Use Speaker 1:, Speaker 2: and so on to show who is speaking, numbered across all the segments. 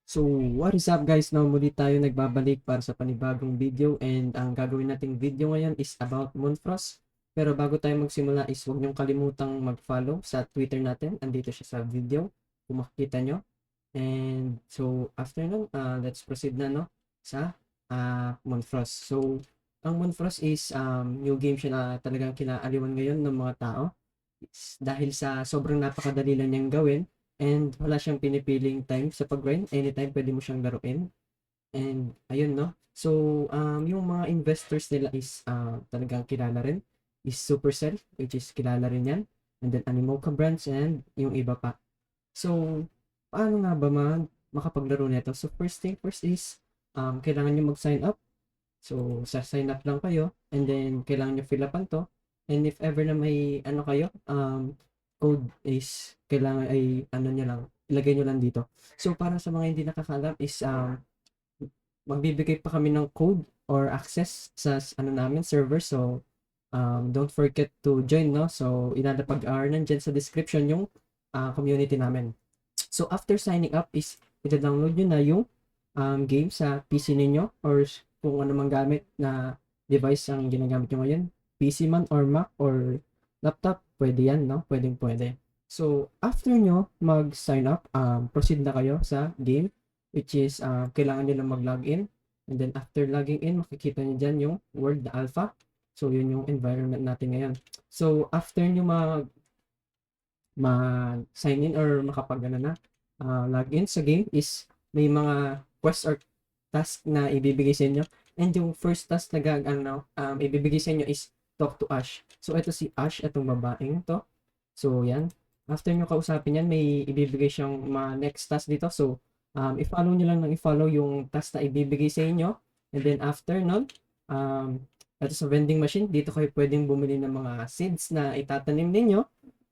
Speaker 1: So, what is up guys? Now muli tayo nagbabalik para sa panibagong video and ang gagawin nating video ngayon is about Moonfrost. Pero bago tayo magsimula is huwag niyong kalimutang mag-follow sa Twitter natin. Andito siya sa video kung makikita nyo. And so, after nun, let's proceed na no, sa Moonfrost. So, ang Moonfrost is new game siya na talagang kinaaliwan ngayon ng mga tao. Dahil sa sobrang napakadali lang niyang gawin. And wala siyang pinipiling time sa pag-grind. Anytime pwede mo siyang laruin. And ayun no. So yung mga investors nila is talagang kilala rin. Is Supercell, which is kilala rin yan. And then Animoca Brands and yung iba pa. So paano nga ba makapaglaro nito? So first thing first is kailangan nyo mag-sign up. So sa sign up lang kayo. And then kailangan nyo fill upan to. And if ever na may ano kayo, code is kailangan ay ano niya lang, ilagay nyo lang dito. So para sa mga hindi nakakaalam is magbibigay pa kami ng code or access sa ano namin server. So don't forget to join no. So ilalapag nandyan sa description yung community namin. So after signing up is ita-download nyo na yung game sa PC ninyo or kung ano mang gamit na device ang ginagamit nyo ngayon. PC man or Mac or laptop, pwede yan, no? Pwedeng-pwede. So, after nyo mag-sign up, proceed na kayo sa game, which is, kailangan nyo lang mag-login. And then, after logging in, makikita nyo dyan yung World na Alpha. So, yun yung environment natin ngayon. So, after nyo mag-sign in or login sa game is, may mga quest or task na ibibigay sa inyo. And yung first task na ibibigay sa inyo is talk to Ash. So, ito si Ash, itong babaeng to. So, yan. After nyo kausapin yan, may ibibigay siyang next task dito. So, i-follow nyo lang i-follow yung task na ibibigay sa inyo. And then, after nun, ito sa vending machine, dito kayo pwedeng bumili ng mga seeds na itatanim ninyo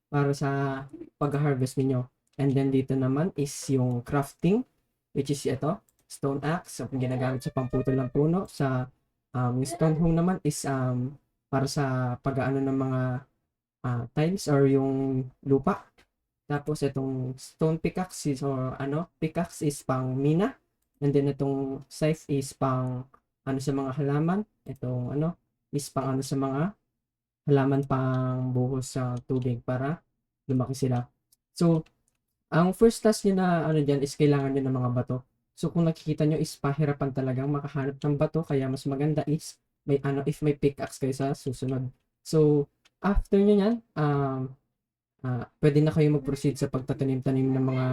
Speaker 1: para sa pag-harvest ninyo. And then, dito naman is yung crafting, which is ito, stone axe, so ginagamit sa pamputol ng puno. Sa yung stone hoe naman is para sa pag-aano ng mga tiles or yung lupa. Tapos itong stone pickaxe is, or pickaxe is pang mina. And then itong scythe is pang ano sa mga halaman. Itong is pang ano sa mga halaman pang buhos sa tubig para lumaki sila. So, ang first task nyo na dyan is kailangan nyo ng mga bato. So, kung nakikita nyo is pahirapan talagang makahanap ng bato. Kaya mas maganda is if may pickaxe kayo sa susunod. So, after nyo yan, pwede na kayo mag-proceed sa pagtatanim-tanim ng mga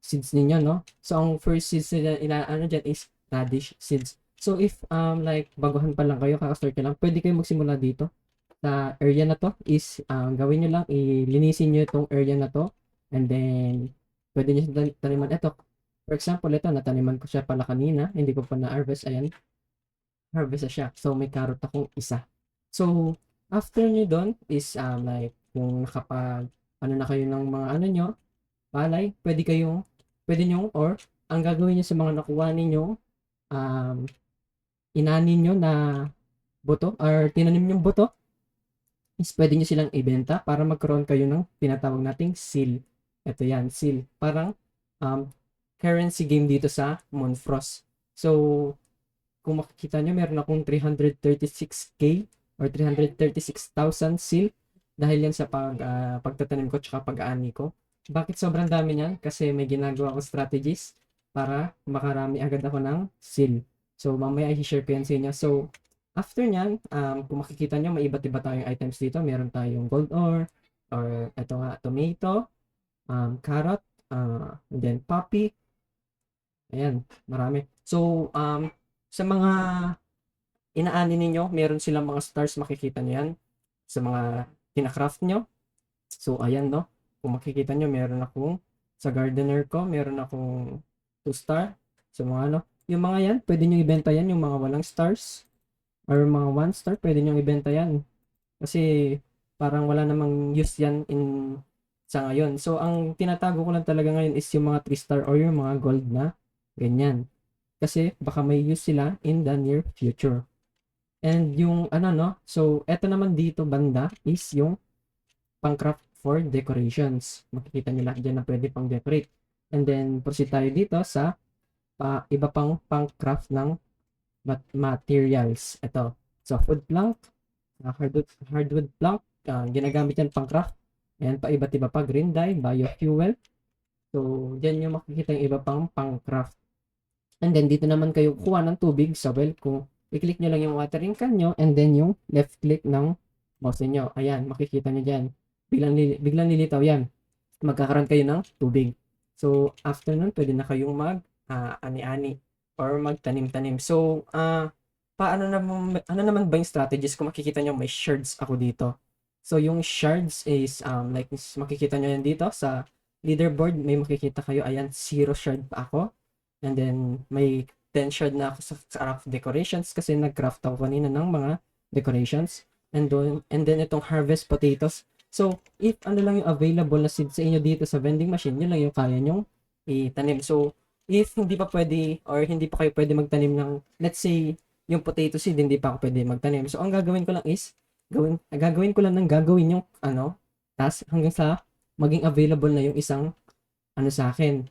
Speaker 1: seeds ninyo, no? So, ang first seeds nila, dyan is radish seeds. So, if like baguhan pa lang kayo, kakastart nyo lang, pwede kayo magsimula dito. Sa area na to is, gawin nyo lang, ilinisin nyo itong area na to. And then, pwede nyo taniman ito. For example, ito, nataniman ko siya pala kanina, hindi ko pa na-harvest, ayan. Harvest na siya. So, may carrot akong isa. So, after nyo doon is like, kung na kayo ng mga nyo, palay, pwede nyo, or, ang gagawin nyo sa mga nakuha ninyo, inanin nyo na buto, or tinanim nyo buto, is pwede nyo silang ibenta para magkaroon kayo ng tinatawag nating seal. Ito yan, seal. Parang, currency game dito sa Moonfrost. So, kung makikita nyo, meron akong 336k or 336,000 seal dahil yan sa pagtatanim ko tsaka pag-aani ko. Bakit sobrang dami niyan? Kasi may ginagawa akong strategies para makarami agad ako ng seal. So, mamaya i-share ko yan sa inyo. So, after nyan, kung makikita nyo, may iba't iba tayong items dito. Meron tayong gold ore, or ito nga, tomato, carrot, and then poppy. Ayan, marami. So, sa mga inaani ninyo, meron silang mga stars, makikita nyo yan sa mga kinacraft nyo. So, ayan, no? Kung makikita nyo, meron akong sa gardener ko, meron akong 2 star. So, mga yung mga yan, pwede nyo ibenta yan, yung mga walang stars or mga 1 star, pwede nyo ibenta yan. Kasi, parang wala namang use yan sa ngayon. So, ang tinatago ko lang talaga ngayon is yung mga 3 star or yung mga gold na ganyan. Kasi baka may use sila in the near future. And yung so eto naman dito banda is yung pang-craft for decorations. Makikita nyo lahat dyan na pwede pang decorate. And then, proceed tayo dito sa iba pang pang-craft ng materials. Ito. So, food plank, hardwood plank, ginagamit yan pang-craft. Ayan pa, iba't iba pa, green dye, biofuel. So, dyan yung makikita yung iba pang pang-craft. And then, dito naman kayo kuha ng tubig sa well. Kung i-click nyo lang yung watering can nyo, and then yung left click ng mouse nyo. Ayan, makikita nyo dyan. Biglang lilitaw yan. Magkakaroon kayo ng tubig. So, after nun, pwede na kayong ani-ani or magtanim-tanim. So, ano naman ba yung strategies? Kung makikita nyo, may shards ako dito. So, yung shards is, like, makikita nyo yan dito sa leaderboard, may makikita kayo, ayan, 0 shard pa ako. And then, may 10 shard na ako sa craft decorations kasi nag-craft ako kanina ng mga decorations. And then, itong harvest potatoes. So, if ano lang yung available na seed sa inyo dito sa vending machine, yun lang yung kaya nyong itanim. So, if hindi pa pwede or hindi pa kayo pwede magtanim ng, let's say, yung potato seed, hindi pa ako pwede magtanim. So, ang gagawin ko lang is, gagawin ko lang ng gagawin yung, task hanggang sa maging available na yung isang, sa akin,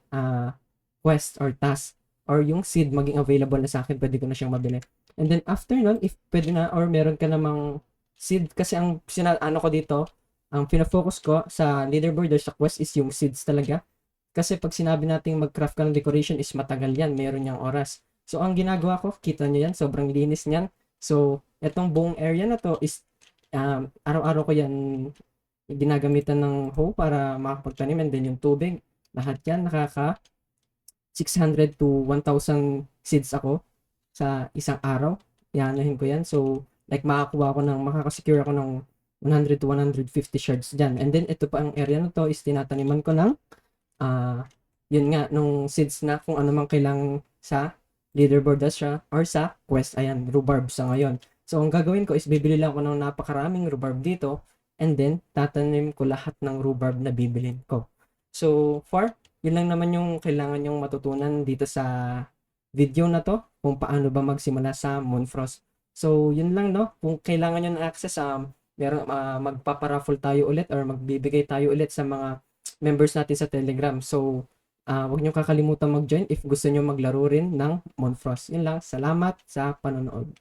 Speaker 1: quest or task or yung seed maging available na sa akin, pwede ko na siyang mabili. And then, after nun, if pwede na or meron ka namang seed, kasi ang ko dito, ang pinafocus ko sa leaderboard or sa quest is yung seeds talaga. Kasi pag sinabi nating mag-craft ka ng decoration is matagal yan, meron niyang oras. So, ang ginagawa ko, kita nyo yan, sobrang linis niyan. So, itong buong area na to is, araw-araw ko yan ginagamitan ng hoe para makapagtanim, and then yung tubig, lahat yan, nakaka 600 to 1,000 seeds ako sa isang araw. Ianahin ko yan. So, like, makakasecure ako ng 100 to 150 shards dyan. And then, ito pa ang area na to is tinataniman ko ng, yun nga, nung seeds na kung ano mang kailangan sa leaderboard siya or sa quest. Ayan, rhubarb sa ngayon. So, ang gagawin ko is bibili lang ako ng napakaraming rhubarb dito, and then, tatanim ko lahat ng rhubarb na bibilin ko. So, yun lang naman yung kailangan yung matutunan dito sa video na to, kung paano ba magsimula sa Moonfrost. So, yun lang, no? Kung kailangan nyo ng access, magpaparaffle tayo ulit or magbibigay tayo ulit sa mga members natin sa Telegram. So, huwag nyo kakalimutan mag-join if gusto nyo maglaro rin ng Moonfrost. Yun lang. Salamat sa panonood.